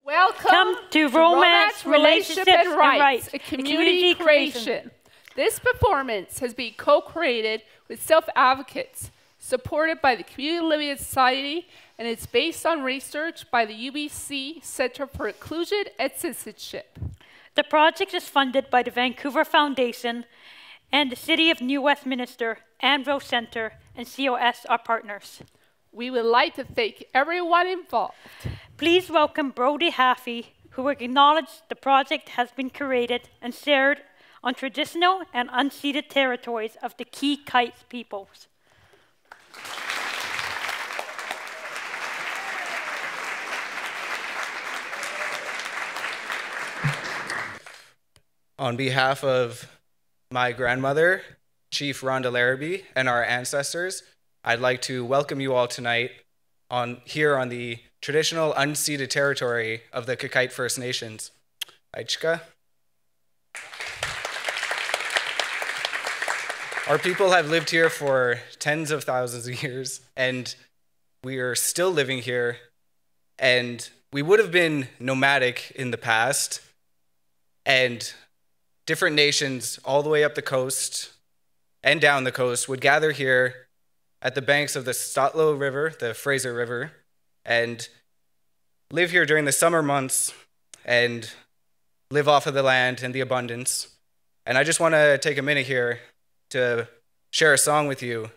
Welcome to Romance, Relationships, and Rights, a community creation. This performance has been co-created with self-advocates, supported by the Community Living Society, and it's based on research by the UBC Centre for Inclusion and Citizenship. The project is funded by the Vancouver Foundation and the City of New Westminster, Anvil Centre, and COS are partners. We would like to thank everyone involved. Please welcome Brody Haffey, who acknowledges the project has been created and shared on traditional and unceded territories of the Kikite peoples. On behalf of my grandmother, Chief Rhonda Larrabee, and our ancestors, I'd like to welcome you all tonight here on the traditional unceded territory of the Kikite First Nations. Aichka. Our people have lived here for tens of thousands of years, and we are still living here, and we would have been nomadic in the past, and different nations all the way up the coast and down the coast would gather here at the banks of the Stotlow River, the Fraser River, and live here during the summer months and live off of the land and the abundance. And I just want to take a minute here to share a song with you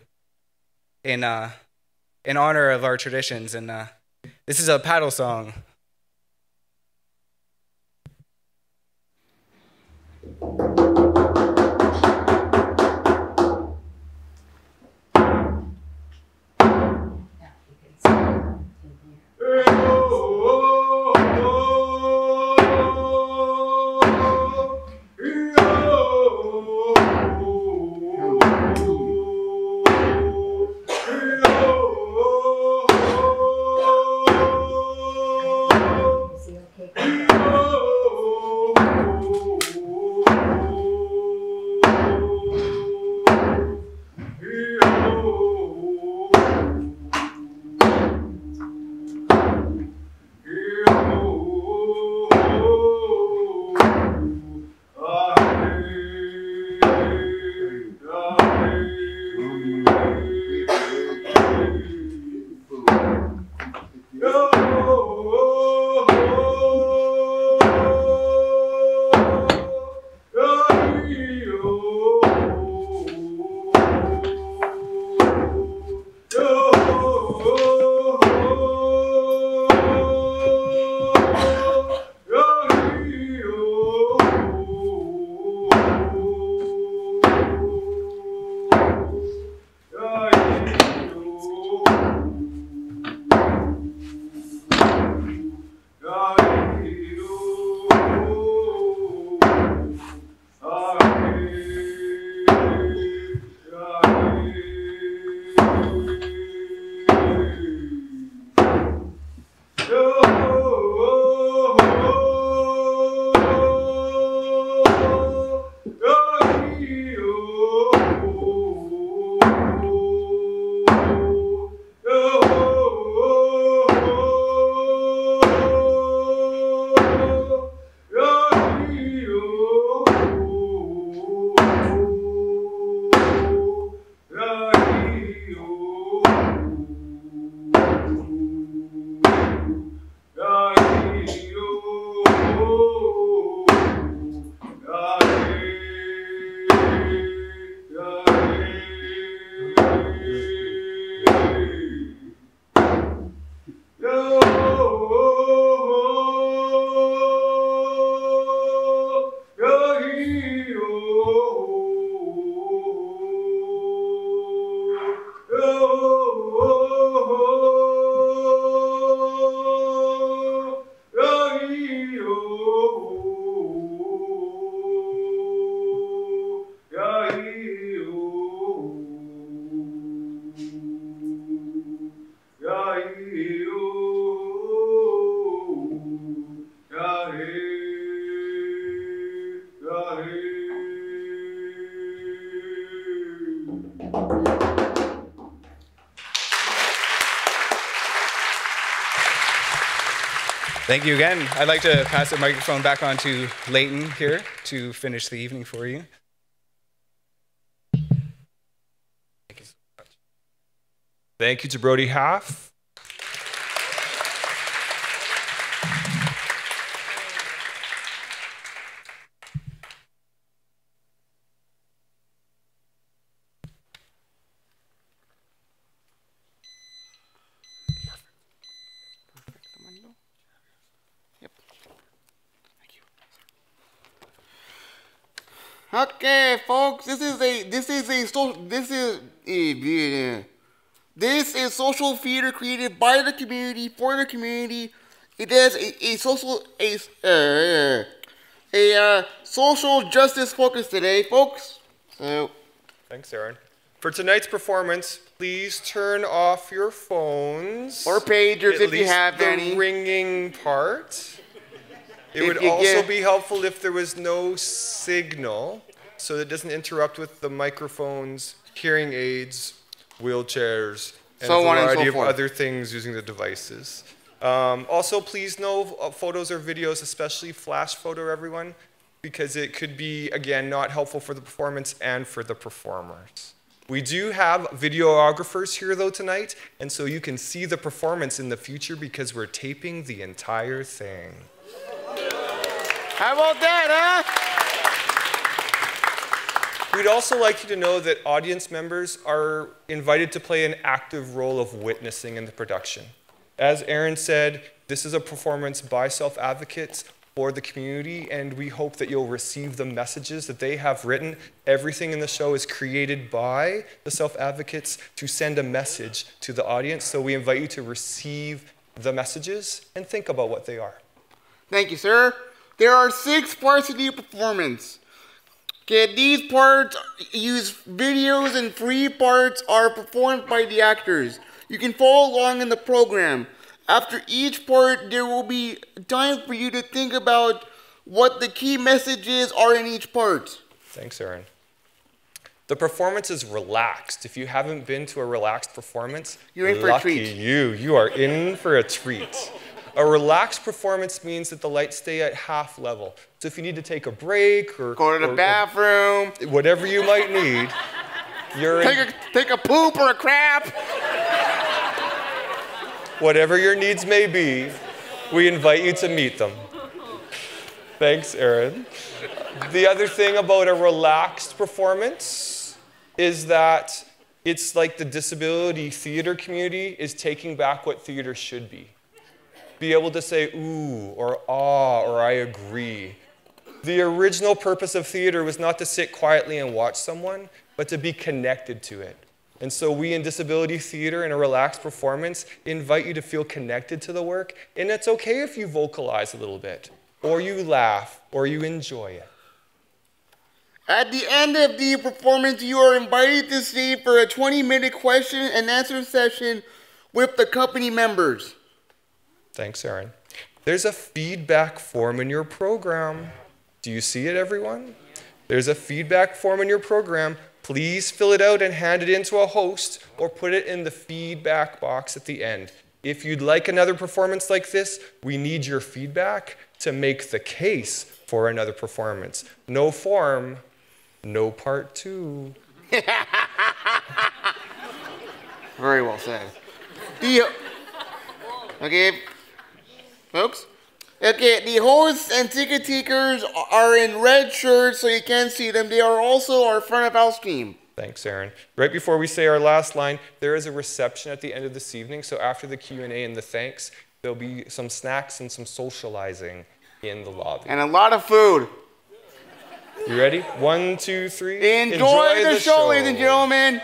in honor of our traditions. And this is a paddle song. Thank you again. I'd like to pass the microphone back on to Leighton here to finish the evening for you. Thank you so much. Thank you to Brody Half. Okay, folks, this is social theater created by the community for the community. It has a social justice focus today, folks. So, Thanks, Aaron. For tonight's performance, please turn off your phones. or pagers if you have the any. ringing part. It If would you also get- be helpful if there was no signal, so that it doesn't interrupt with the microphones, hearing aids, wheelchairs, and So a on and so variety of forth. other things using the devices. Also, please no photos or videos, especially flash photo, everyone, because it could be, again, not helpful for the performance and for the performers. We do have videographers here, though, tonight, and so you can see the performance in the future because we're taping the entire thing. How about that, huh? We'd also like you to know that audience members are invited to play an active role of witnessing in the production. As Aaron said, this is a performance by self-advocates for the community, and we hope that you'll receive the messages that they have written. Everything in the show is created by the self-advocates to send a message to the audience, so we invite you to receive the messages and think about what they are. Thank you, sir. There are 6 parts to the performance. Okay, these parts use videos and 3 parts are performed by the actors. You can follow along in the program. After each part, there will be time for you to think about what the key messages are in each part. Thanks, Aaron. The performance is relaxed. If you haven't been to a relaxed performance, You're in for a lucky treat. you. You are in for a treat. A relaxed performance means that the lights stay at half level. So if you need to take a break or Go to the bathroom, whatever you might need, you're in, take a poop or a crap. whatever your needs may be, we invite you to meet them. Thanks, Aaron. The other thing about a relaxed performance is that it's like the disability theater community is taking back what theater should be. Be able to say ooh or ah or I agree. The original purpose of theater was not to sit quietly and watch someone, but to be connected to it. And so we in disability theater in a relaxed performance invite you to feel connected to the work, and it's okay if you vocalize a little bit, or you laugh, or you enjoy it. At the end of the performance, you are invited to stay for a 20-minute question and answer session with the company members. Thanks, Aaron. There's a feedback form in your program. Do you see it, everyone? There's a feedback form in your program. Please fill it out and hand it in to a host or put it in the feedback box at the end. If you'd like another performance like this, we need your feedback to make the case for another performance. No form, no part 2. Very well said. Okay, folks? Okay, the hosts and ticket takers are in red shirts, so you can't see them. They are also our front of house team. Thanks, Aaron. Right before we say our last line, there is a reception at the end of this evening. So after the Q&A and the thanks, there'll be some snacks and some socializing in the lobby. And a lot of food. You ready? 1, 2, 3. Enjoy the show, ladies and gentlemen.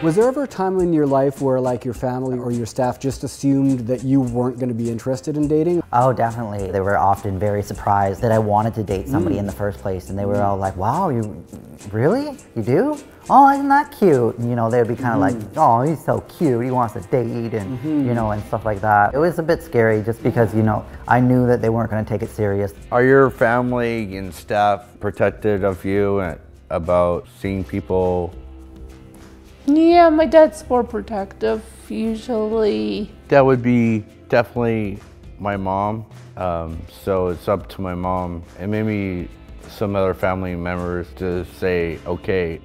Was there ever a time in your life where like your family or your staff just assumed that you weren't going to be interested in dating? Oh, definitely. They were often very surprised that I wanted to date somebody in the first place, and they were all like, wow, you really? You do? Oh, isn't that cute? And, you know, they'd be kind of like, oh, he's so cute, he wants to date, and you know, and stuff like that. It was a bit scary just because, you know, I knew that they weren't going to take it serious. Are your family and staff protective of you about seeing people? Yeah, my dad's more protective, usually. That would be definitely my mom. So it's up to my mom and maybe some other family members to say, okay.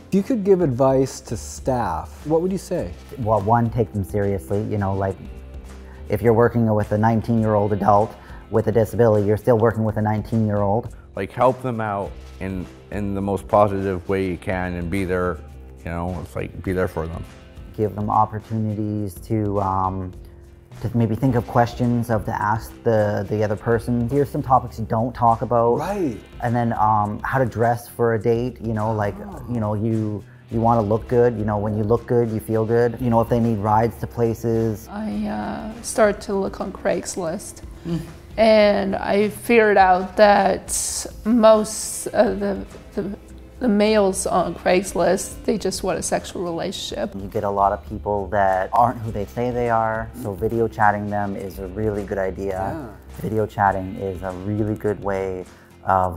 If you could give advice to staff, what would you say? Well, one, take them seriously. You know, like if you're working with a 19-year-old adult with a disability, you're still working with a 19-year-old. Like help them out in the most positive way you can and be there, you know, it's like be there for them. Give them opportunities to maybe think of questions to ask the other person. Here's some topics you don't talk about. Right. And then how to dress for a date, you know, like, you know, you want to look good, you know, when you look good, you feel good. You know, if they need rides to places. I started to look on Craigslist. And I figured out that most of the males on Craigslist, they just want a sexual relationship. You get a lot of people that aren't who they say they are, so video chatting them is a really good idea. Yeah. Video chatting is a really good way of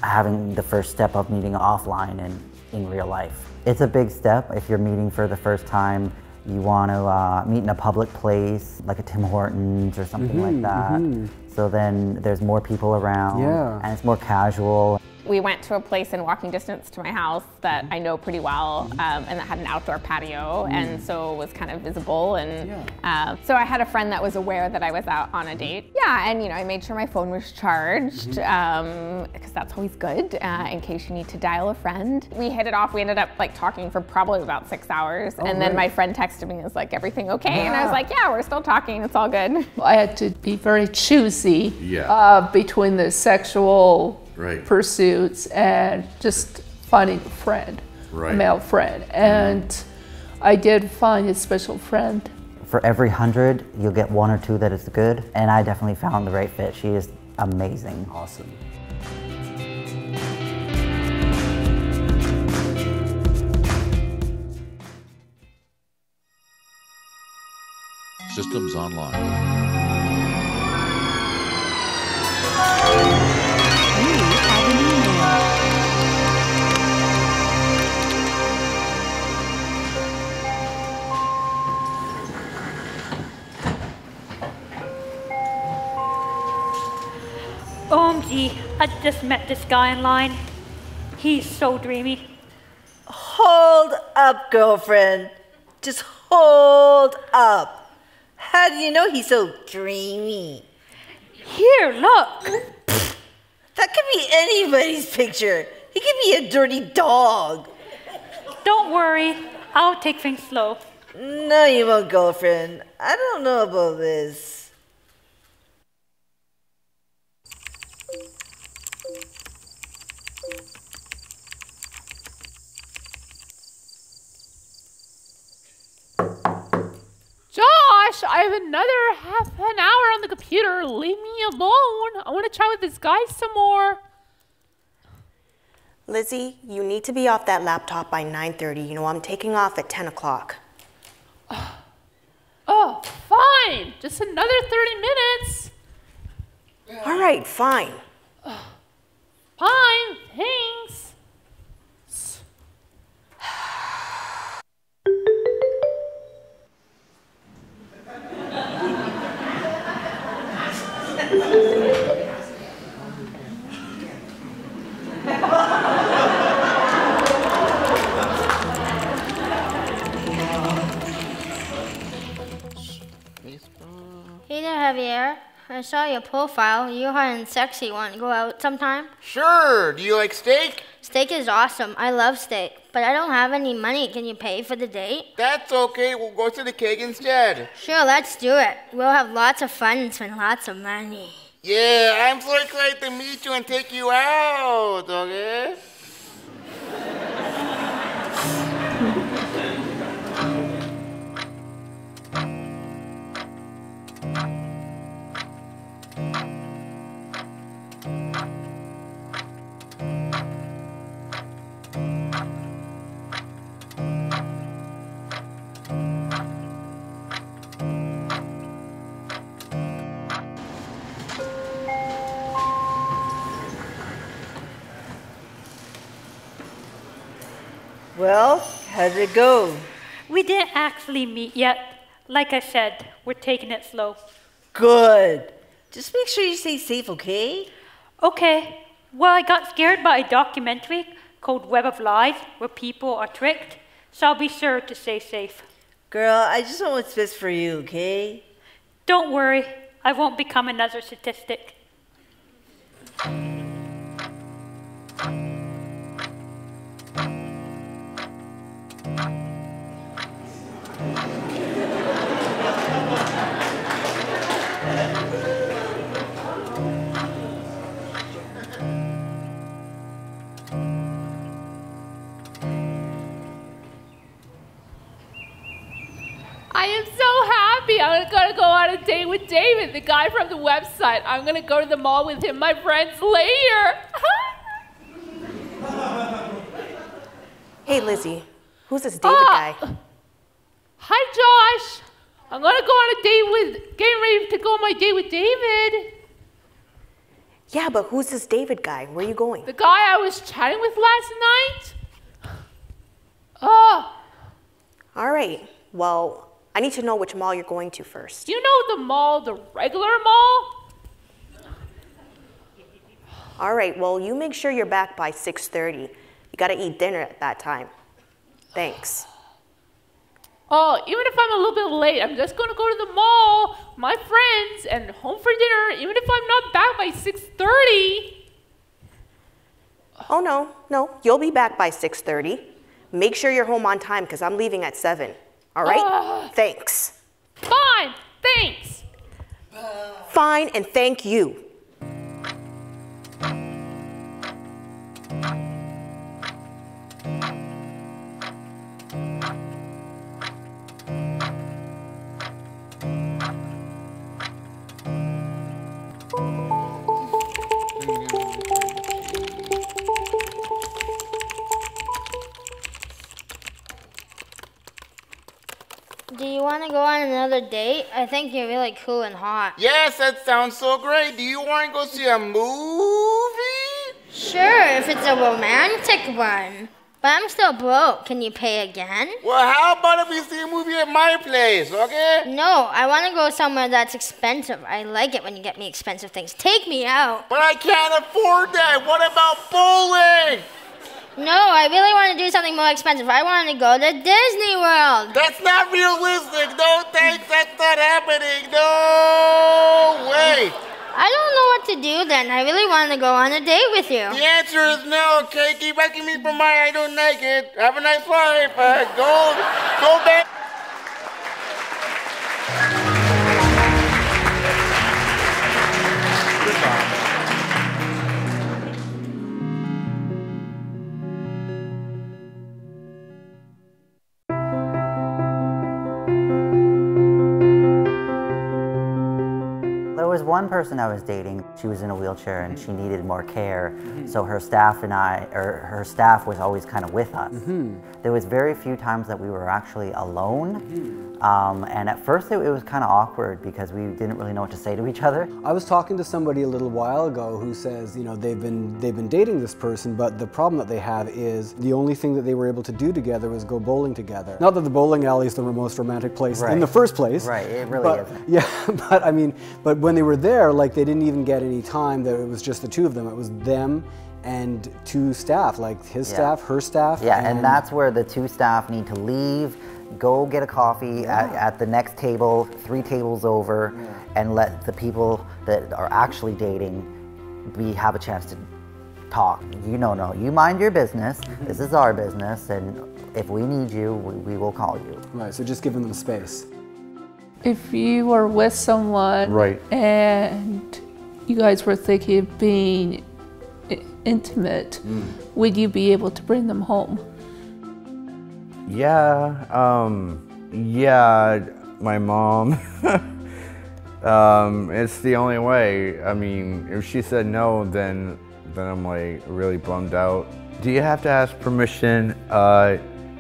having the first step of meeting offline and in real life. It's a big step if you're meeting for the first time. You want to meet in a public place, like a Tim Hortons or something like that. So then there's more people around, and it's more casual. We went to a place in walking distance to my house that I know pretty well, and that had an outdoor patio, and so was kind of visible. And so I had a friend that was aware that I was out on a date. Yeah, and you know, I made sure my phone was charged, because that's always good in case you need to dial a friend. We hit it off. We ended up like talking for probably about 6 hours, and then my friend texted me and was like, "Everything okay?" And I was like, "Yeah, we're still talking. It's all good." I had to be very choosy between the sexual pursuits and just finding a friend, a male friend. And I did find a special friend. For every 100, you'll get 1 or 2 that is good, and I definitely found the right fit. She is amazing. Awesome. Systems online. OMG, I just met this guy in line. He's so dreamy. Hold up, girlfriend. Just hold up. How do you know he's so dreamy? Here, look. That could be anybody's picture. He could be a dirty dog. Don't worry, I'll take things slow. No, you won't, girlfriend. I don't know about this. Josh, I have another half an hour on the computer. Leave me alone. I want to chat with this guy some more. Lizzie, you need to be off that laptop by 9:30. You know, I'm taking off at 10 o'clock. Oh, fine. Just another 30 minutes. All right, fine. Fine, thanks. Hey there, Javier. I saw your profile. You're hot and sexy. Want to go out sometime? Sure. Do you like steak? Steak is awesome. I love steak. But I don't have any money. Can you pay for the date? That's okay. We'll go to the keg instead. Sure, let's do it. We'll have lots of fun and spend lots of money. Yeah, I'm so excited to meet you and take you out, okay? Well, how did it go? We didn't actually meet yet. Like I said, we're taking it slow. Good. Just make sure you stay safe, okay? Okay. Well, I got scared by a documentary called Web of Lies, where people are tricked, so I'll be sure to stay safe. Girl, I just want what's best for you, okay? Don't worry, I won't become another statistic. I am so happy. I'm gonna go on a date with David, the guy from the website. I'm gonna go to the mall with him, my friends, later. Hey, Lizzie, who's this David guy? Hi, Josh. I'm gonna go on a date with, getting ready to go on my date with David. Yeah, but who's this David guy? Where are you going? The guy I was chatting with last night. Oh. All right, well, I need to know which mall you're going to first. You know the mall, the regular mall? All right, well, you make sure you're back by 6:30. You gotta eat dinner at that time. Thanks. Oh, even if I'm a little bit late, I'm just gonna go to the mall, my friends, and home for dinner, even if I'm not back by 6:30. Oh, no, you'll be back by 6:30. Make sure you're home on time, because I'm leaving at 7. All right? Thanks. Fine, thanks. Fine, and thank you. Do you want to go on another date? I think you're really cool and hot. Yes, that sounds so great. Do you want to go see a movie? Sure, if it's a romantic one. But I'm still broke. Can you pay again? Well, how about if we see a movie at my place, okay? No, I want to go somewhere that's expensive. I like it when you get me expensive things. Take me out. But I can't afford that. What about bowling? No, I really want to do something more expensive. I want to go to Disney World. That's not realistic. No thanks, that's not happening. No way. I don't know what to do then. I really want to go on a date with you. The answer is no, okay? Keep asking me for mine. I don't like it. Have a nice life. Go back. There was one person I was dating. She was in a wheelchair and she needed more care. So her staff her staff was always kind of with us. There was very few times that we were actually alone. And at first it was kind of awkward because we didn't really know what to say to each other. I was talking to somebody a little while ago who says, you know, they've been dating this person, but the problem that they have is the only thing that they were able to do together was go bowling together. Not that the bowling alley is the most romantic place in the first place. Right, it really isn't. Yeah, but I mean, but when they were there, like they didn't even get any time that it was just the two of them. It was them and two staff, like his staff, her staff. Yeah, and that's where the two staff need to leave, go get a coffee at the next table, 3 tables over, and let the people that are actually dating have a chance to talk. You know, you mind your business, this is our business, and if we need you, we will call you. Right, so just giving them space. If you were with someone and you guys were thinking of being intimate, would you be able to bring them home? Yeah, my mom It's the only way. I mean, if she said no, then I'm like really bummed out. Do you have to ask permission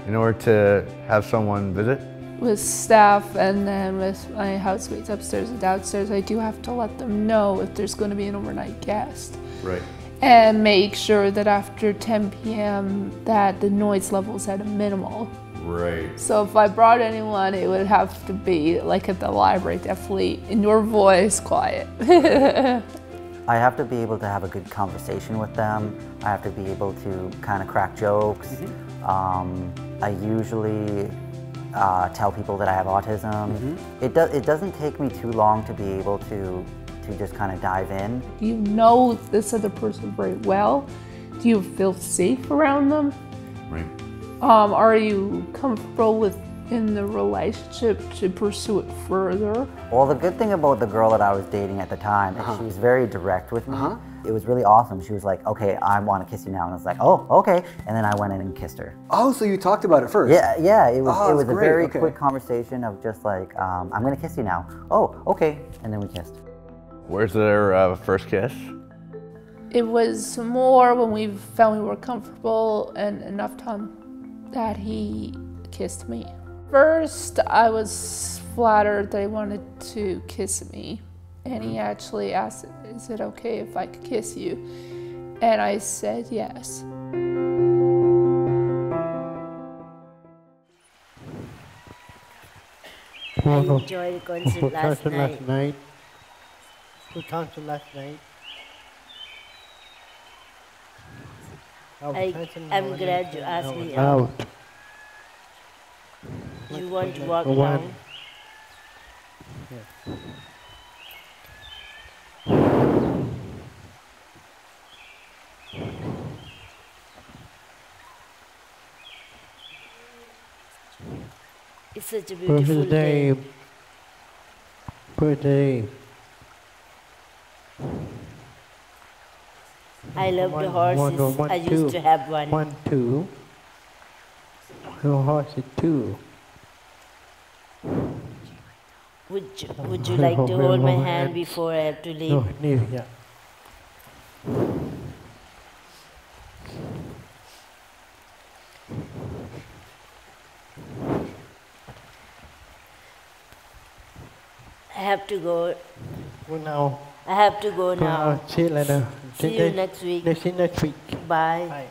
in order to have someone visit? With staff and then with my housemates upstairs and downstairs, I do have to let them know if there's going to be an overnight guest. Right. And make sure that after 10 p.m. that the noise level's at a minimal. Right. So if I brought anyone, it would have to be like at the library, definitely in your voice, quiet. I have to be able to have a good conversation with them. I have to be able to kind of crack jokes. I usually tell people that I have autism. It doesn't take me too long to be able to just kind of dive in. You know this other person very well. Do you feel safe around them? Right. Are you comfortable within the relationship to pursue it further? Well, the good thing about the girl that I was dating at the time is she was very direct with me. It was really awesome. She was like, okay, I want to kiss you now. And I was like, oh, okay. And then I went in and kissed her. Oh, so you talked about it first? Yeah, it was a great. very Okay. quick conversation of just like, I'm going to kiss you now. Oh, okay. And then we kissed. Where's their first kiss? It was more when we found we were comfortable and enough time that he kissed me. First, I was flattered that he wanted to kiss me. And he actually asked, is it okay if I could kiss you? And I said yes. I enjoyed the concert last night. The concert last night. I'm glad you asked me out. You want to walk down? Yes. It's such a beautiful day. Birthday. I love the horses. I used to have one. 1, 2. The horses 2. Would you like to hold my hand before I have to leave? No, leave, yeah. I have to go. Go now. I have to go now. See you later. See you next week. See you next week. Bye. Bye.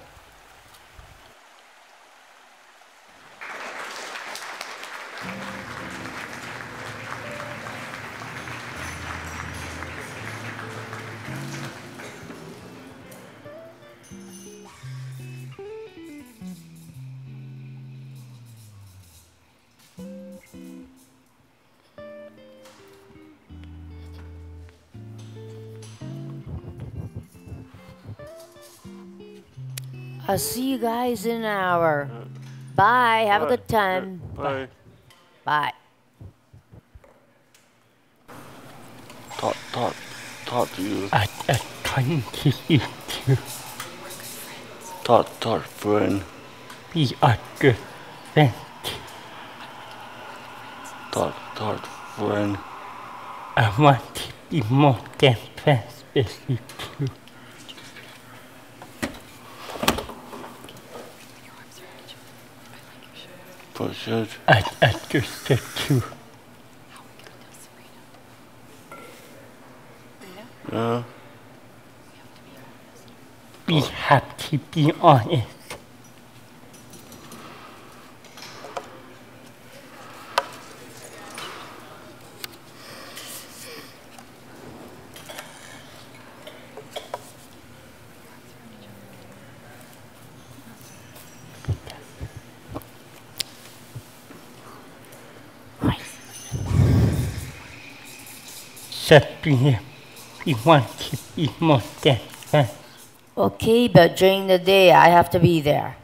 I'll see you guys in an hour. Bye. Have a good time. Bye. Bye. Talk to you. I can't kiss you too. Talk, friend. We are good friends. Talk, friend. I want to be more than friends with you too. Push it. I understood too. Yeah. We have to be honest. Sabrina, we want to be more than friends. Okay, but during the day, I have to be there.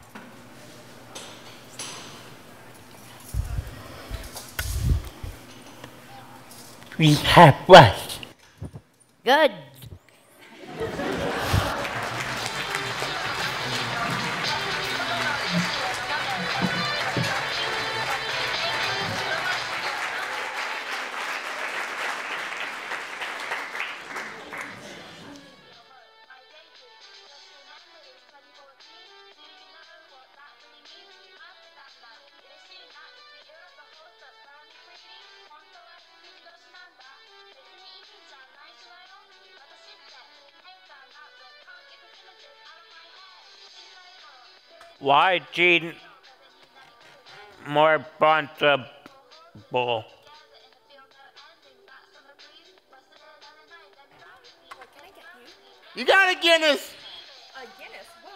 We have what? Good. watching more responsible. You got a Guinness. A Guinness? Well,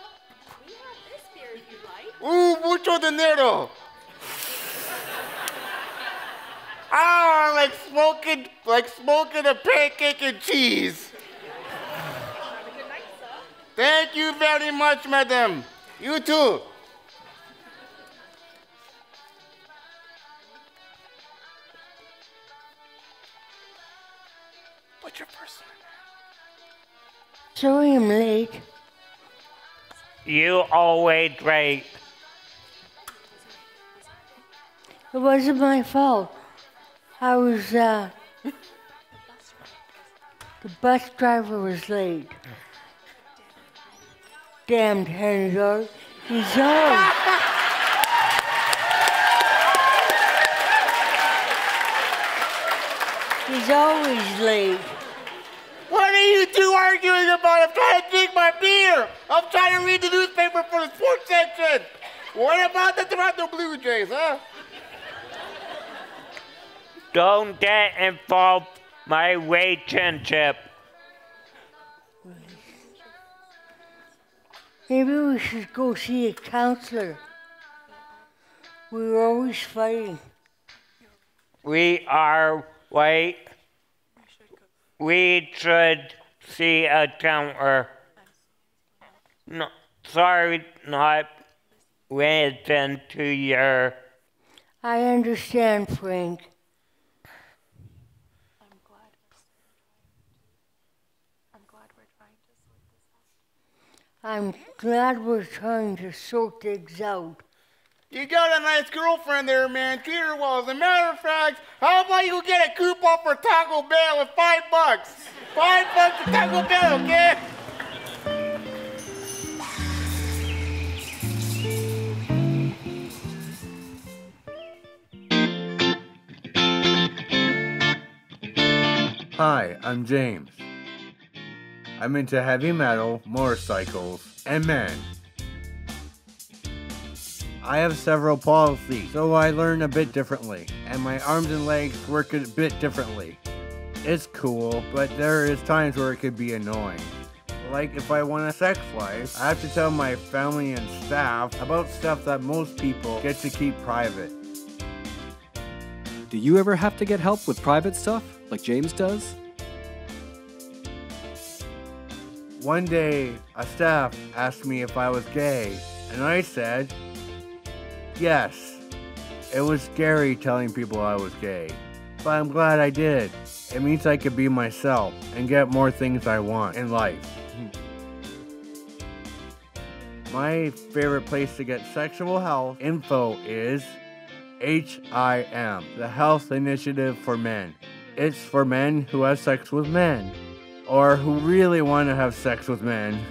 we have this beer if you like. Mucho dinero. Ah, like smoking a pancake and cheese. Have a good night, sir. Thank you very much, madam. You too. What's your first name? Sorry I'm late. You always late. It wasn't my fault. I was, the bus driver was late. Damned Henry. He's always... He's always late. What are you two arguing about? I'm trying to drink my beer. I'm trying to read the newspaper for the sports section. What about the Toronto Blue Jays, huh? Don't get involved my relationship. Maybe we should go see a counselor. We were always fighting. We are white. We should see a counselor. No, sorry, not listen to your... I understand, Frank. I'm glad we're trying to sort things out. You got a nice girlfriend there, man. Treat her well. As a matter of fact, how about you get a coupon for Taco Bell with $5? $5 for Taco Bell, okay? Hi, I'm James. I'm into heavy metal, motorcycles, and men. I have cerebral palsy, so I learn a bit differently, and my arms and legs work a bit differently. It's cool, but there is times where it could be annoying. Like if I want a sex life, I have to tell my family and staff about stuff that most people get to keep private. Do you ever have to get help with private stuff, like James does? One day, a staff asked me if I was gay, and I said, yes. It was scary telling people I was gay, but I'm glad I did. It means I could be myself and get more things I want in life. My favorite place to get sexual health info is HIM, the Health Initiative for Men. It's for men who have sex with men, or who really want to have sex with men.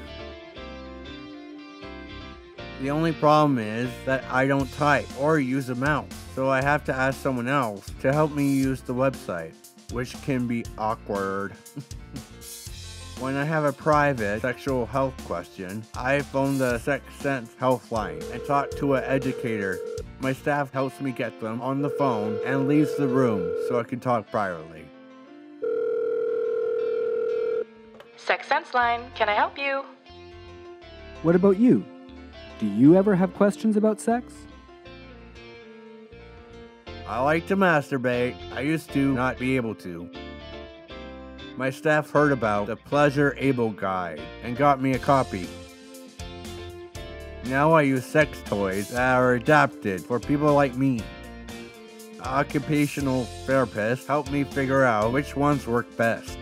The only problem is that I don't type or use a mouse, so I have to ask someone else to help me use the website, which can be awkward. When I have a private sexual health question, I phone the Sex Sense Healthline and talk to an educator. My staff helps me get them on the phone and leaves the room so I can talk privately. Sex Sense Line, can I help you? What about you? Do you ever have questions about sex? I like to masturbate. I used to not be able to. My staff heard about the Pleasure Able Guide and got me a copy. Now I use sex toys that are adapted for people like me. Occupational therapists help me figure out which ones work best.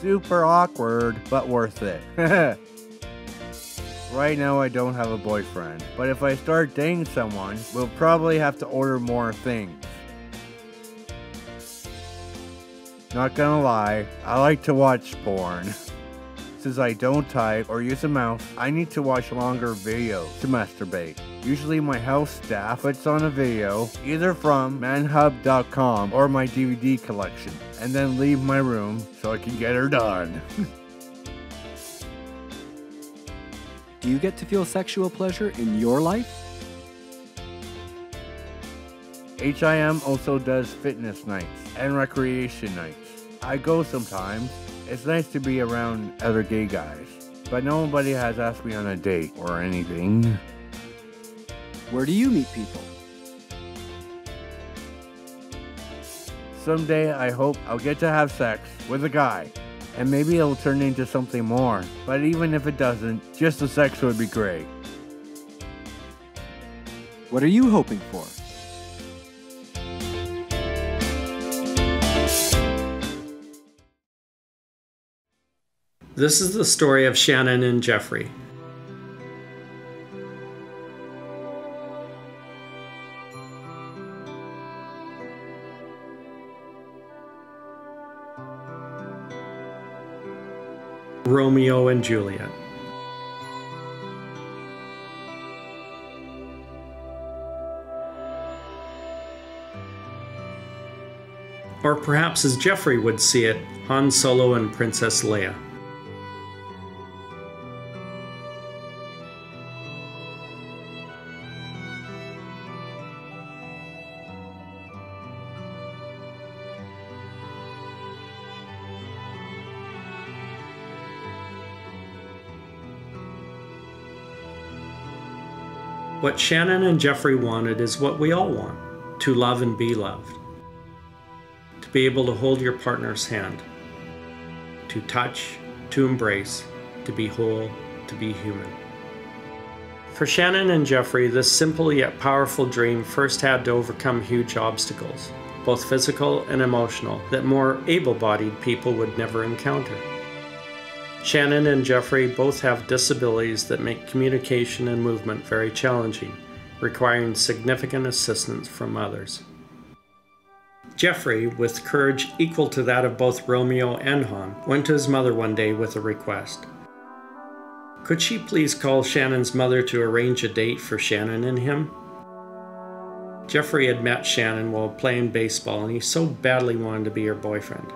Super awkward, but worth it. Right now I don't have a boyfriend, but if I start dating someone, we'll probably have to order more things. Not gonna lie, I like to watch porn. Since I don't type or use a mouse, I need to watch longer videos to masturbate. Usually my house staff puts on a video, either from manhub.com or my DVD collection, and then leave my room so I can get her done. Do you get to feel sexual pleasure in your life? HIM also does fitness nights and recreation nights. I go sometimes. It's nice to be around other gay guys, but nobody has asked me on a date or anything. Where do you meet people? Someday I hope I'll get to have sex with a guy, and maybe it'll turn into something more. But even if it doesn't, just the sex would be great. What are you hoping for? This is the story of Shannon and Jeffrey. Romeo and Juliet. Or perhaps as Jeffrey would see it, Han Solo and Princess Leia. What Shannon and Jeffrey wanted is what we all want, to love and be loved. To be able to hold your partner's hand. To touch, to embrace, to be whole, to be human. For Shannon and Jeffrey, this simple yet powerful dream first had to overcome huge obstacles, both physical and emotional, that more able-bodied people would never encounter. Shannon and Jeffrey both have disabilities that make communication and movement very challenging, requiring significant assistance from others. Jeffrey, with courage equal to that of both Romeo and Han, went to his mother one day with a request. Could she please call Shannon's mother to arrange a date for Shannon and him? Jeffrey had met Shannon while playing baseball, and he so badly wanted to be her boyfriend.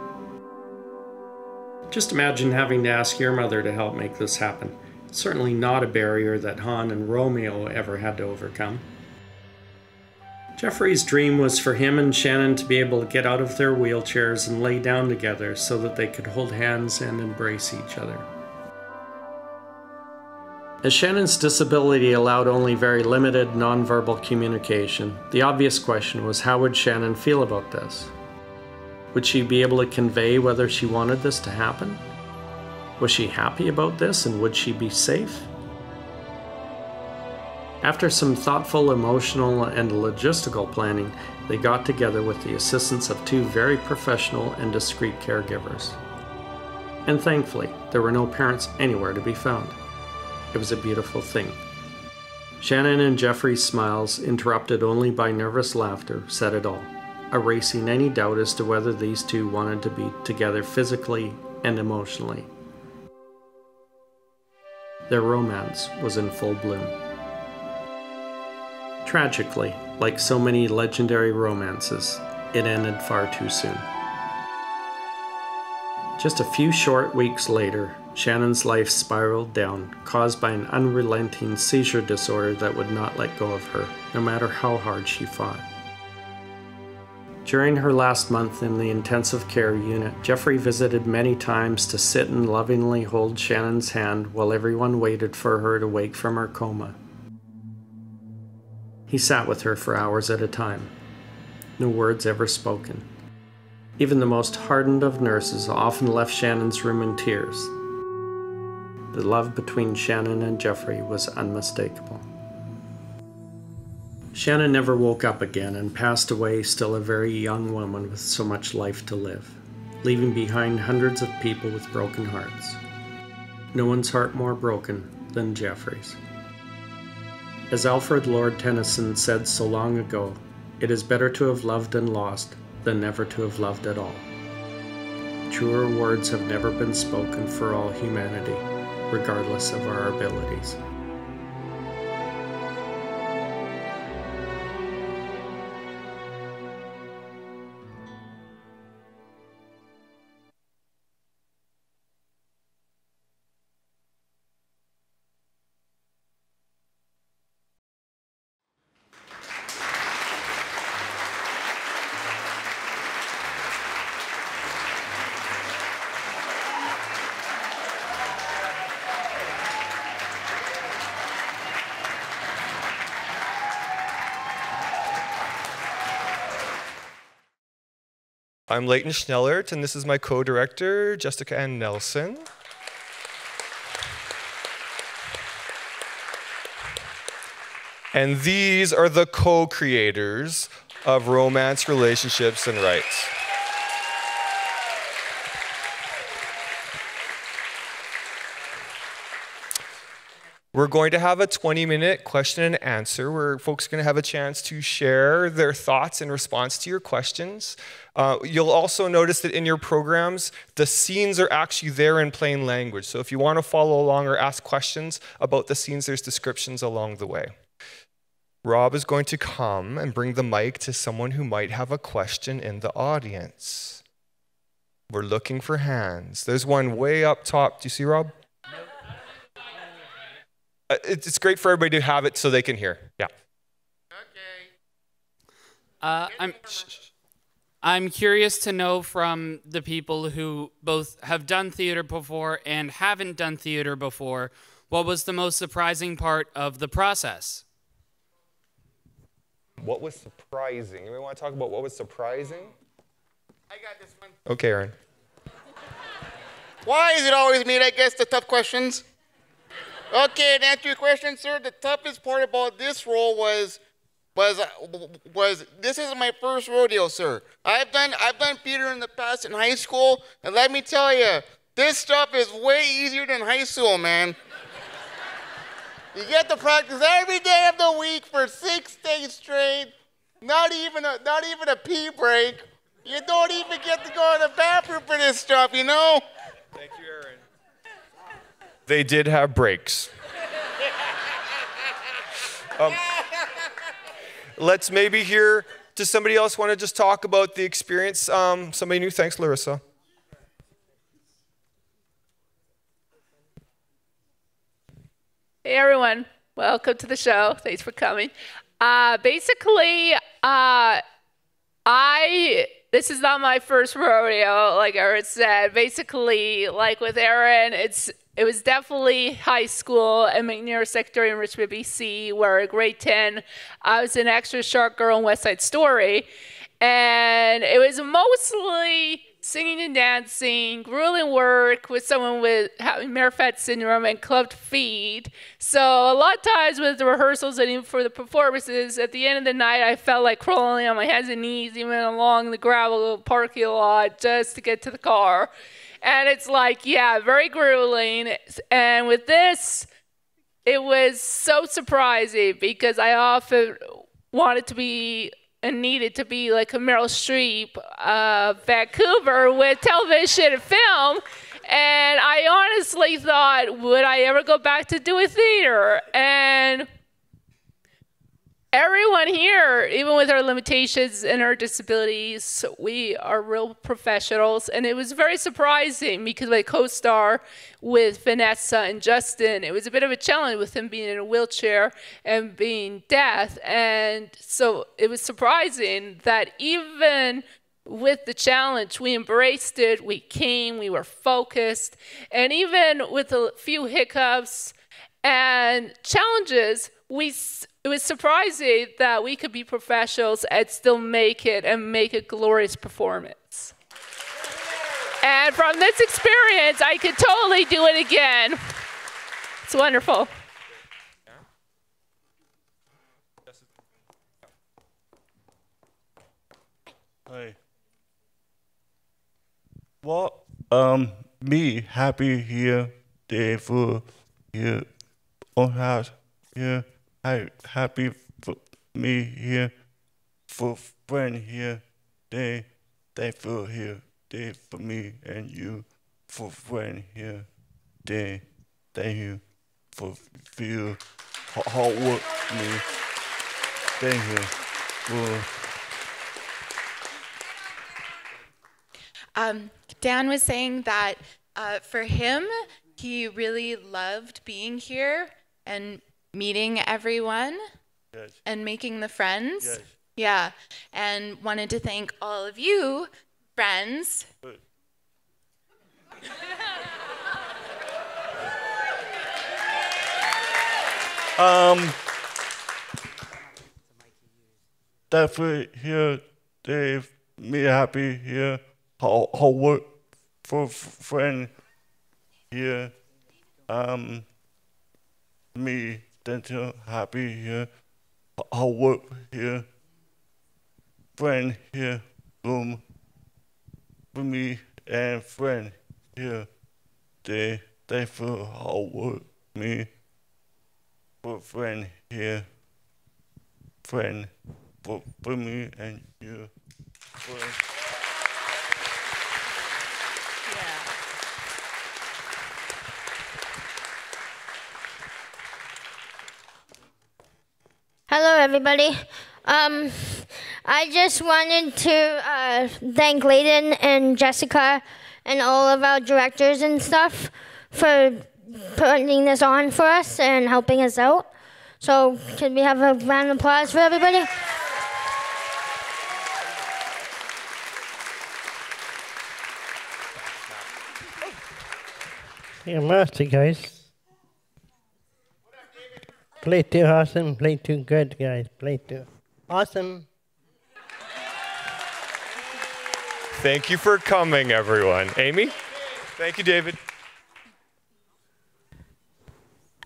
Just imagine having to ask your mother to help make this happen. It's certainly not a barrier that Han and Romeo ever had to overcome. Jeffrey's dream was for him and Shannon to be able to get out of their wheelchairs and lay down together so that they could hold hands and embrace each other. As Shannon's disability allowed only very limited nonverbal communication, the obvious question was, how would Shannon feel about this? Would she be able to convey whether she wanted this to happen? Was she happy about this, and would she be safe? After some thoughtful, emotional, and logistical planning, they got together with the assistance of two very professional and discreet caregivers. And thankfully, there were no parents anywhere to be found. It was a beautiful thing. Shannon and Jeffrey's smiles, interrupted only by nervous laughter, said it all, erasing any doubt as to whether these two wanted to be together physically and emotionally. Their romance was in full bloom. Tragically, like so many legendary romances, it ended far too soon. Just a few short weeks later, Shannon's life spiraled down, caused by an unrelenting seizure disorder that would not let go of her, no matter how hard she fought. During her last month in the intensive care unit, Jeffrey visited many times to sit and lovingly hold Shannon's hand while everyone waited for her to wake from her coma. He sat with her for hours at a time, no words ever spoken. Even the most hardened of nurses often left Shannon's room in tears. The love between Shannon and Jeffrey was unmistakable. Shannon never woke up again and passed away still a very young woman with so much life to live, leaving behind hundreds of people with broken hearts. No one's heart more broken than Jeffrey's. As Alfred Lord Tennyson said so long ago, it is better to have loved and lost than never to have loved at all. Truer words have never been spoken for all humanity, regardless of our abilities. I'm Leighton Schnellert, and this is my co-director, Jessica Ann Nelson. And these are the co-creators of Romance, Relationships, and Rights. We're going to have a 20-minute question and answer where folks are going to have a chance to share their thoughts in response to your questions. You'll also notice that in your programs, the scenes are actually there in plain language. So if you want to follow along or ask questions about the scenes, there's descriptions along the way. Rob is going to come and bring the mic to someone who might have a question in the audience. We're looking for hands. There's one way up top. Do you see Rob? It's great for everybody to have it so they can hear. Yeah. I'm curious to know from the people who both have done theater before and haven't done theater before, what was the most surprising part of the process? What was surprising? Anybody want to talk about what was surprising? I got this one. Okay, Aaron. Why is it always me that gets the tough questions? Okay, to answer your question, sir, the toughest part about this role was this isn't my first rodeo, sir. I've done theater in the past in high school, and let me tell you, this stuff is way easier than high school, man. You get to practice every day of the week for 6 days straight. Not even a pee break. You don't even get to go to the bathroom for this stuff, you know? Thank you, Aaron. They did have breaks. Let's maybe hear, does somebody else want to just talk about the experience? Somebody new? Thanks, Larissa. Hey everyone, welcome to the show. Thanks for coming. This is not my first rodeo, like Aaron said. Basically, like with Aaron, it was definitely high school at McNair Secondary in Richmond, BC, where in grade 10, I was an extra shark girl in West Side Story. And it was mostly singing and dancing, grueling work with someone with having Mare-Fat syndrome and clubbed feet. So a lot of times with the rehearsals and even for the performances, at the end of the night, I felt like crawling on my hands and knees, even along the gravel parking lot, just to get to the car. And it's like, yeah, very grueling. And with this, it was so surprising because I often wanted to be and needed to be like a Meryl Streep of Vancouver with television and film. And I honestly thought, would I ever go back to doing theater? And everyone here, even with our limitations and our disabilities, we are real professionals. And it was very surprising because my co-star with Vanessa and Justin, it was a bit of a challenge with him being in a wheelchair and being deaf. And so it was surprising that even with the challenge, we embraced it, we came, we were focused. And even with a few hiccups and challenges, it was surprising that we could be professionals and still make it and make a glorious performance. And from this experience, I could totally do it again. It's wonderful. Hi. Well, me happy here, day for here, on house here. I happy for me here, for friend here, they feel here, they for me and you, for friend here, they thank you for feel hard work me, thank you for. Dan was saying that for him, he really loved being here and meeting everyone and making the friends. Yes. Yeah, and wanted to thank all of you, friends. That for here, Dave, me happy here. How work for friend here. Me dental happy here. How work here. Friend here. Boom. For me and friend here. They feel how work me. For friend here. Friend for me and you. Hello, everybody. I just wanted to thank Layden and Jessica and all of our directors and stuff for putting this on for us and helping us out. So, can we have a round of applause for everybody? Yeah, master, guys. Play too awesome, play too good, guys. Play too awesome. Thank you for coming, everyone. Amy? Thank you, David.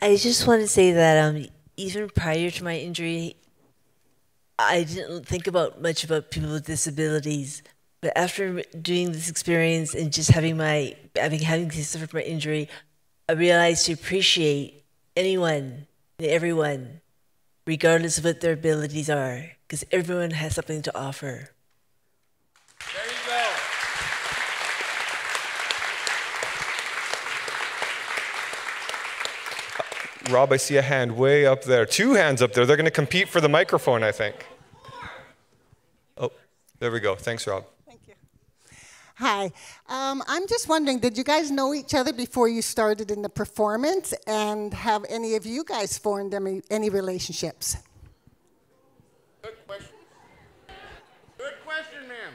I just want to say that even prior to my injury, I didn't think much about people with disabilities. But after doing this experience and just having to suffer from my injury, I realized to appreciate anyone and everyone, regardless of what their abilities are, because everyone has something to offer. There you go. Rob, I see a hand way up there. 2 hands up there. They're going to compete for the microphone, I think. Oh, there we go. Thanks, Rob. Hi. I'm just wondering, did you guys know each other before you started in the performance? And have any of you guys formed any relationships? Good question. Good question, ma'am.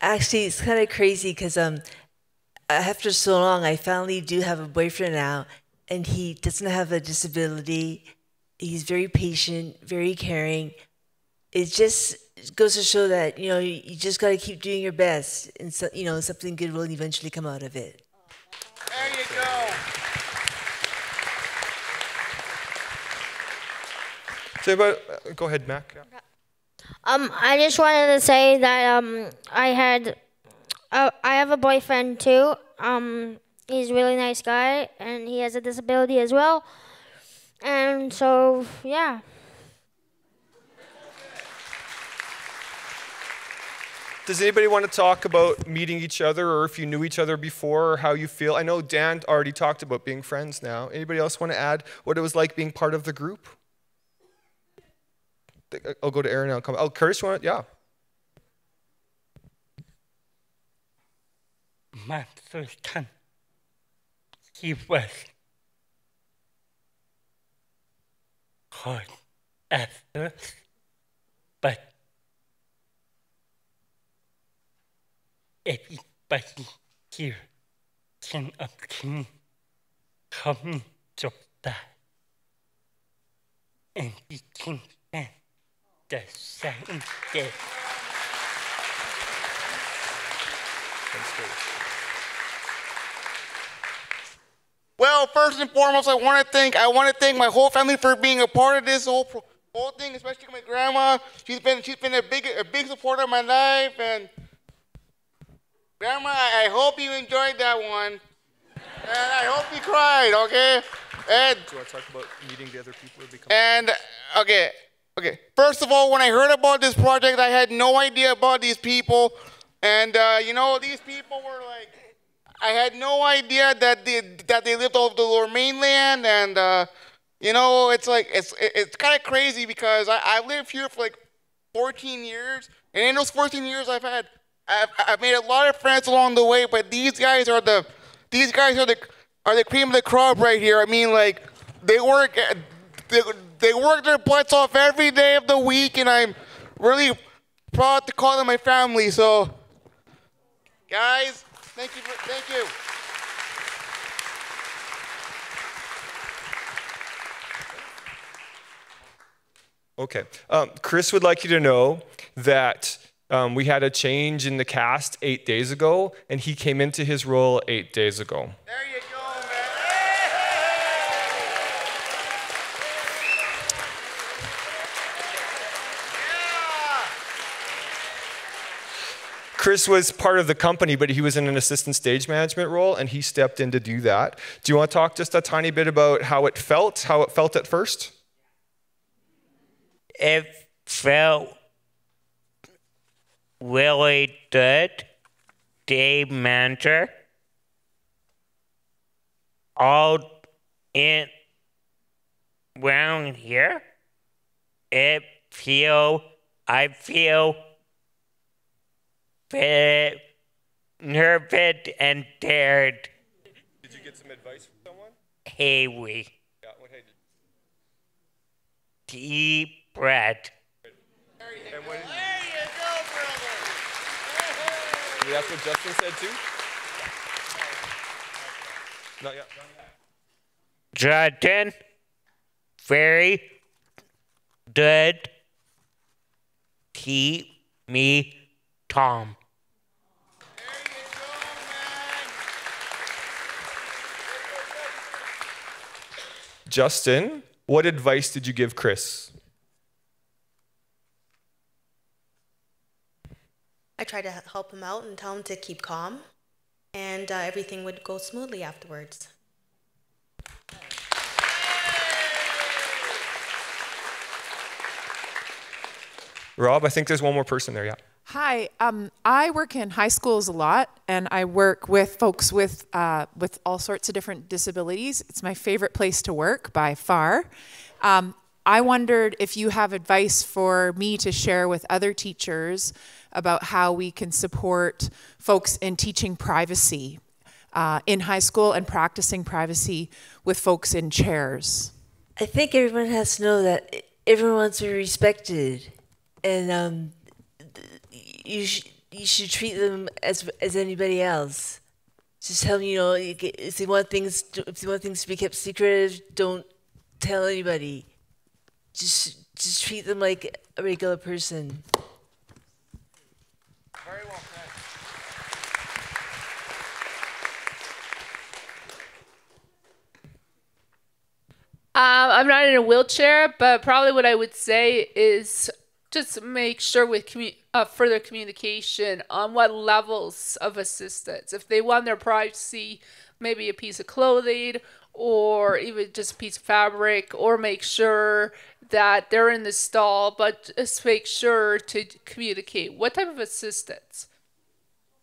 Actually, it's kind of crazy because after so long, I finally do have a boyfriend now, and he doesn't have a disability. He's very patient, very caring. It just goes to show that, you just got to keep doing your best, and so, something good will eventually come out of it. There you go. So, go ahead, Mac. Yeah. I just wanted to say that I have a boyfriend too. He's a really nice guy, and he has a disability as well. And so, yeah. Does anybody want to talk about meeting each other, or if you knew each other before, or how you feel? I know Dan already talked about being friends now. Anybody else want to add what it was like being part of the group? I'll go to Aaron and I'll come. Oh, Curtis, you want to? Yeah. My first time, he was hard at first, but everybody here came up to me, called me Jota, and became friends the same day. Well, first and foremost, I want to thank my whole family for being a part of this whole thing, especially my grandma. She's been a big supporter of my life, and Grandma, I hope you enjoyed that one, and I hope you cried. Okay. And do you want to talk about meeting the other people or becoming? And okay. First of all, when I heard about this project, I had no idea about these people, and these people were like, I had no idea that they lived off the Lower Mainland, and it's kind of crazy because I lived here for like 14 years, and in those 14 years I've made a lot of friends along the way, but these guys are the cream of the crop right here. I mean, like they work their butts off every day of the week, and I'm really proud to call them my family. So, guys, thank you. Okay. Chris would like you to know that we had a change in the cast 8 days ago, and he came into his role 8 days ago. There you go, man. Chris was part of the company, but he was in an assistant stage management role, and he stepped in to do that. Do you want to talk just a tiny bit about how it felt at first? It felt really good. Dave manager. All in around here. I feel nervous and scared. Did you get some advice from someone? Haley. Yeah, what hey, Deep breath. There you go, brother. That's what Justin said too? Not yet. Justin, very good. Keep me calm. Justin, what advice did you give Chris? I tried to help him out and tell him to keep calm, and everything would go smoothly afterwards. Rob, I think there's one more person there, yeah. Hi, I work in high schools a lot, and I work with folks with all sorts of different disabilities. It's my favorite place to work by far. I wondered if you have advice for me to share with other teachers about how we can support folks in teaching privacy in high school and practicing privacy with folks in chairs. I think everyone has to know that everyone wants to be respected, and you should treat them as anybody else. Just tell them, you know, if they want things to be kept secretive, don't tell anybody. Just treat them like a regular person. Very well said. I'm not in a wheelchair, but probably what I would say is just make sure with further communication on what levels of assistance. If they want their privacy, maybe a piece of clothing or even just a piece of fabric, or make sure that they're in the stall, but just make sure to communicate what type of assistance.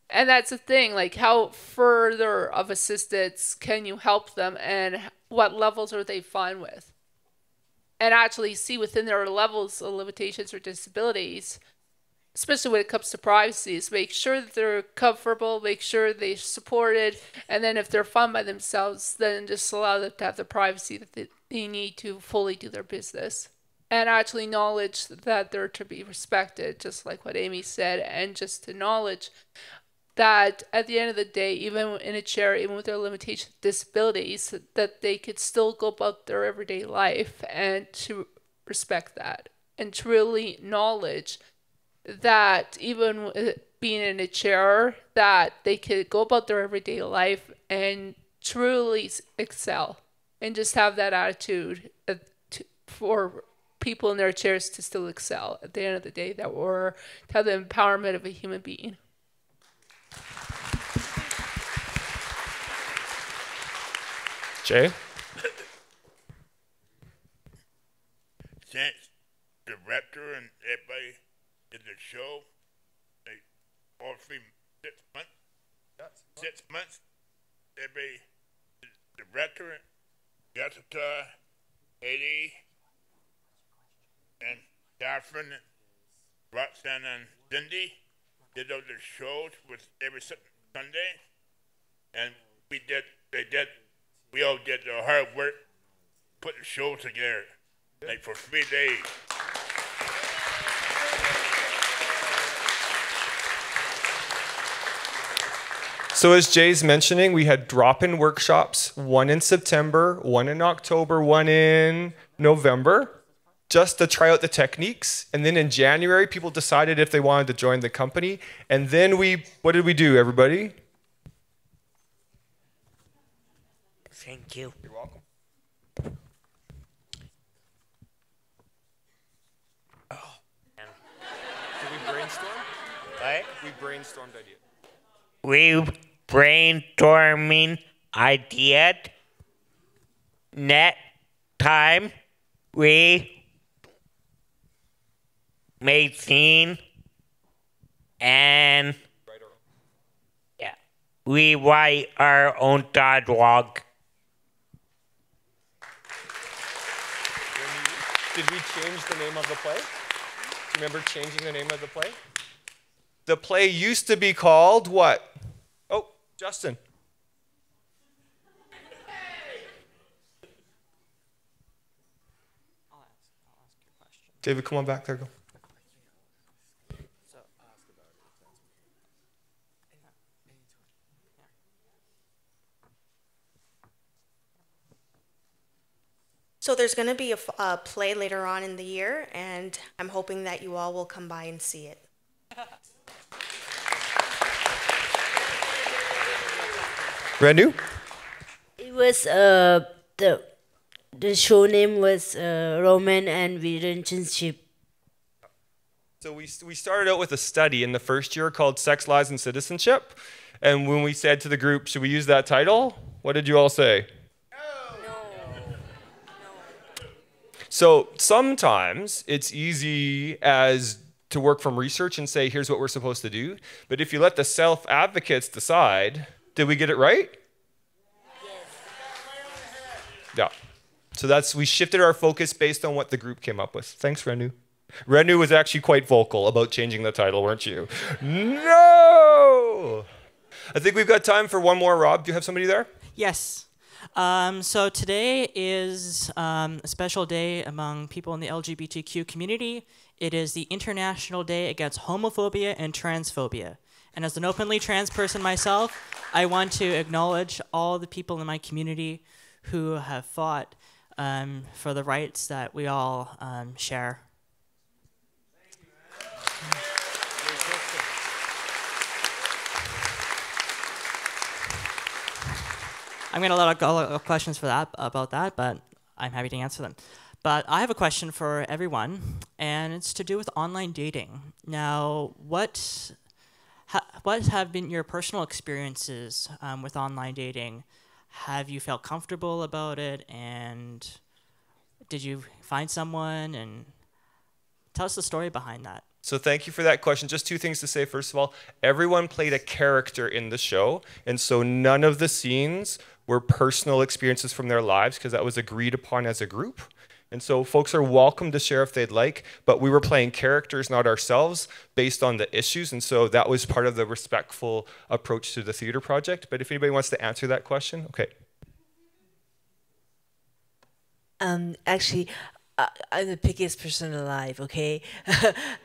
And that's the thing, like how further of assistance can you help them and what levels are they fine with? And actually see within their levels of limitations or disabilities, especially when it comes to privacy, is make sure that they're comfortable, make sure they're supported, and then if they're fine by themselves, then just allow them to have the privacy that they need to fully do their business. And actually knowledge that they're to be respected, just like what Amy said, and just to acknowledge that at the end of the day, even in a chair, even with their limitations, disabilities, that they could still go about their everyday life, and to respect that and truly acknowledge that even being in a chair, that they could go about their everyday life and truly excel, and just have that attitude for people in their chairs to still excel at the end of the day, that we're to have the empowerment of a human being. Jay? Since the director and everybody did the show, they all 6 months, 6 months, everybody, the director, Jessica, Eddie, and Catherine, Roxanne, and Cindy did all the shows with every Sunday, and we all did the hard work, put the show together, like for 3 days. So as Jay's mentioning, we had drop-in workshops, one in September, one in October, one in November. just to try out the techniques. And then in January, people decided if they wanted to join the company. And then what did we do, everybody? Thank you. You're welcome. Oh, man. Did we brainstorm? What? We brainstormed ideas. We brainstorming idea. Next time we make scene and we write our own dialogue. Did we change the name of the play? Do you remember changing the name of the play? The play used to be called what? Oh, Justin. David, come on back. There you go. So there's going to be a play later on in the year, and I'm hoping that you all will come by and see it. Brand new? It was the show name was Roman and Relationship. So we started out with a study in the first year called Sex, Lies, and Citizenship. And when we said to the group, should we use that title? What did you all say? So sometimes it's easy as to work from research and say, here's what we're supposed to do. But if you let the self-advocates decide, did we get it right? Yes. Yeah. So we shifted our focus based on what the group came up with. Thanks, Renu. Renu was actually quite vocal about changing the title, weren't you? No! I think we've got time for one more. Rob, do you have somebody there? Yes. So today is a special day among people in the LGBTQ community. It is the International Day Against Homophobia and Transphobia. And as an openly trans person myself, I want to acknowledge all the people in my community who have fought for the rights that we all share. I'm going to let go questions about that, but I'm happy to answer them. But I have a question for everyone, and it's to do with online dating. Now, what have been your personal experiences with online dating? Have you felt comfortable about it, and did you find someone? And tell us the story behind that. So thank you for that question. Just two things to say. First of all, everyone played a character in the show, and so none of the scenes were personal experiences from their lives because that was agreed upon as a group. And so folks are welcome to share if they'd like, but we were playing characters, not ourselves, based on the issues, and so that was part of the respectful approach to the theater project. But if anybody wants to answer that question, okay. Actually, I'm the pickiest person alive, okay?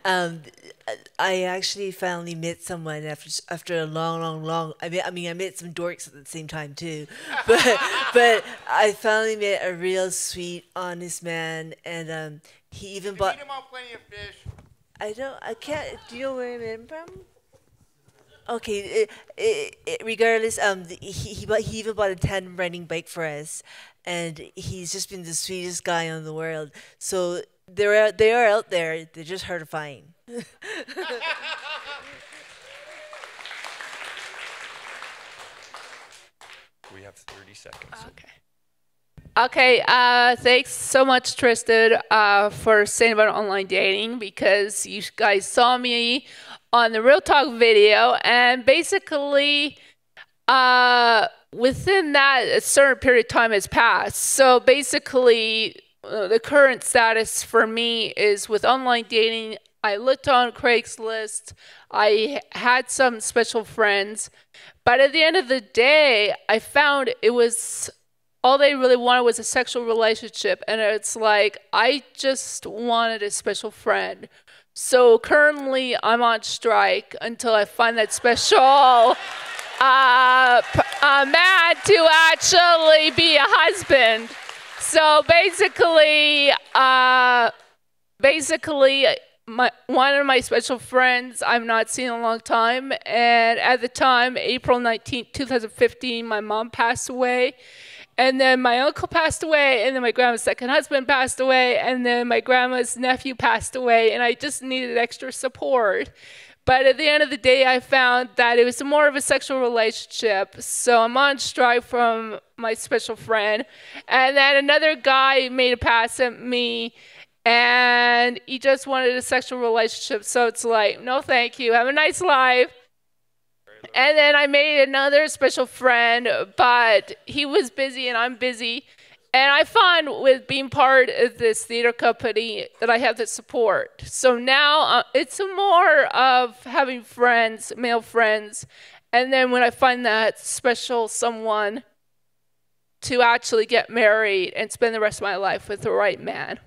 I actually finally met someone after a long. I met some dorks at the same time too, but I finally met a real sweet, honest man, and he even bought. Feed him all plenty of fish. I can't. Do you know where I met him from? Okay. Regardless, he even bought a tandem riding bike for us, and he's just been the sweetest guy in the world. So they are out there. They're just hard to find. We have 30 seconds. Okay, thanks so much, Tristan, for saying about online dating, because you guys saw me on the Real Talk video, and basically within that, a certain period of time has passed. So basically, the current status for me is with online dating, I looked on Craigslist, I had some special friends, but at the end of the day, I found it was all they really wanted was a sexual relationship, and it's like, I just wanted a special friend. So currently, I'm on strike until I find that special man to actually be a husband. So basically, Basically, one of my special friends I've not seen in a long time, and at the time, April 19th, 2015, my mom passed away, and then my uncle passed away, and then my grandma's second husband passed away, and then my grandma's nephew passed away, and I just needed extra support. But at the end of the day, I found that it was more of a sexual relationship. So I'm on strike from my special friend. And then another guy made a pass at me, and he just wanted a sexual relationship. So it's like, no, thank you. Have a nice life. And then I made another special friend, but he was busy and I'm busy. And I find with being part of this theater company that I have the support. So now it's more of having friends, male friends. And then when I find that special someone to actually get married and spend the rest of my life with the right man.